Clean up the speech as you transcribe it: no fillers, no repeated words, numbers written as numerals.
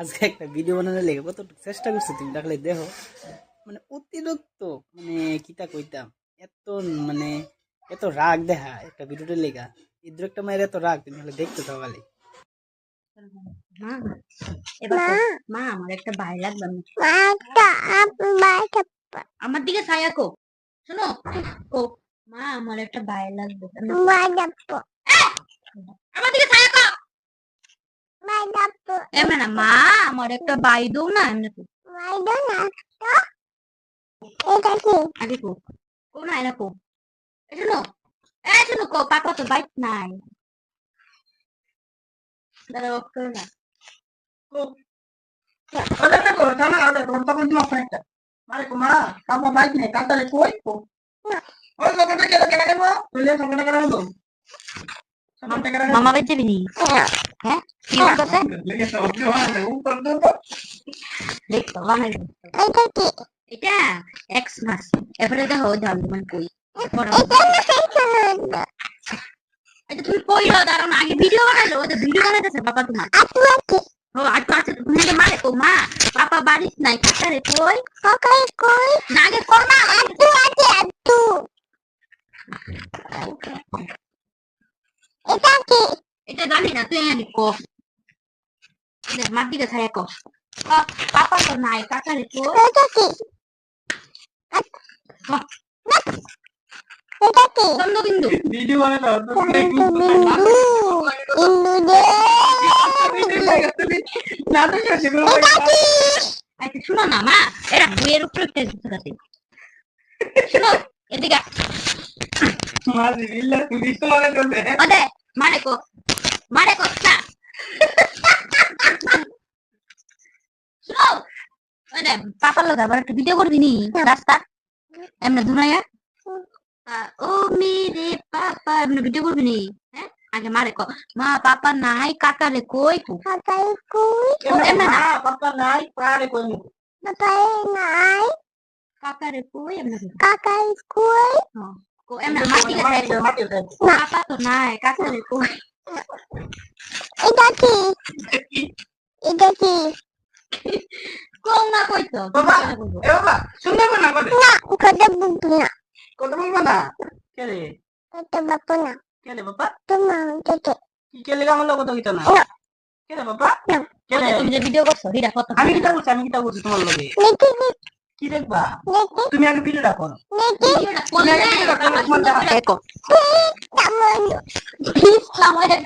আজকে একটা ভিডিও বানানোর লেগে কতটুকু চেষ্টা করছি তুমি দেখলে দেখো, মানে অতিরিক্ত, মানে কিতা কইতাম, এত মানে এত রাগ দেখা একটা ভিডিওটার লেগা। ইদ্র একটা মায়ের এত রাগ তুমি হলে দেখতে থাও খালি। মা এবার মা আমার একটা ভাই লাগবে আমার দিকে ছায়া কো শোনো ও মা আমার একটা ভাই লাগবে আমার দিকে ছায়া কো এমন না মা আমার একটা ভাই দো না এমনি কো এটা কি আগে কো কো না এরা কো শোনো শোনো কো পাপা তো বাইক নাই দাঁড়া অফ করো না Ada na ko, tama ada ko, tapos mo kwenta. Mare ko ma, tama bike ne, kanta le koi ko. O so ko kaya kaya mo, tuloy sa kana kana mo. Samante kana. মামা bike যাবি নি হ্যাঁ কি করতে Lagi sa audio ha, un kordo ko. দেখতো বানাই এটা x মাস এরপরে দেখো ধান মানে কই এটা তুমি কইলো দাঁড়াও না আগে ভিডিও বানাইলো ওদের ভিডিও বানাইতেছে বাবা তোমার ও আজ তো আছে তুমি আগে মারে তো মা পাপা বাড়িতে নাই কাকারে কই না আগে কর না এটা কি এটা জানি না তুই আগে কো এটা মার দিকে ছায়া কো পাপা তো নাই কাকারে কই এটা কি এটা কি Chandrabindu Video wala na, to nato siya siguro. আচ্ছা শুনো না মা এরা বইয়ের উপরে একটা কিছু আছে শুনো এদিকে Mali, illa, gusto wala to de. ওদে মারে কো না শুনো ওদে পাপার লোক আবার একটা ভিডিও করবি নি রাস্তা এমনি দুনাইয়া ও মেরে পাপা এমনি ভিডিও করবি নি হ্যাঁ আগে মারে কো মা পাপা নাই কাকারে কই কো এমনি না Papa nai, pare ko mo. কাকারে কই এমনি কো এমনি মাটি গেছে Mati ka. পাপা তো নাই কাকারে কই কও না কই তো Baba, baba, sunna ko na ko de. Ko mo na. Kere, kere papa. Kele ka malo ko to kita na. Kere papa. Kere. তুমি যে ভিডিও করছো হিরা কত আমি কিটা বলছি তোমার লগে কি দেখবা তুমি আগে ভিডিওটা করো ভিডিওটা তুমি আগে ভিডিওটা করো তোমার দেখা দেখো প্লিজ আমারে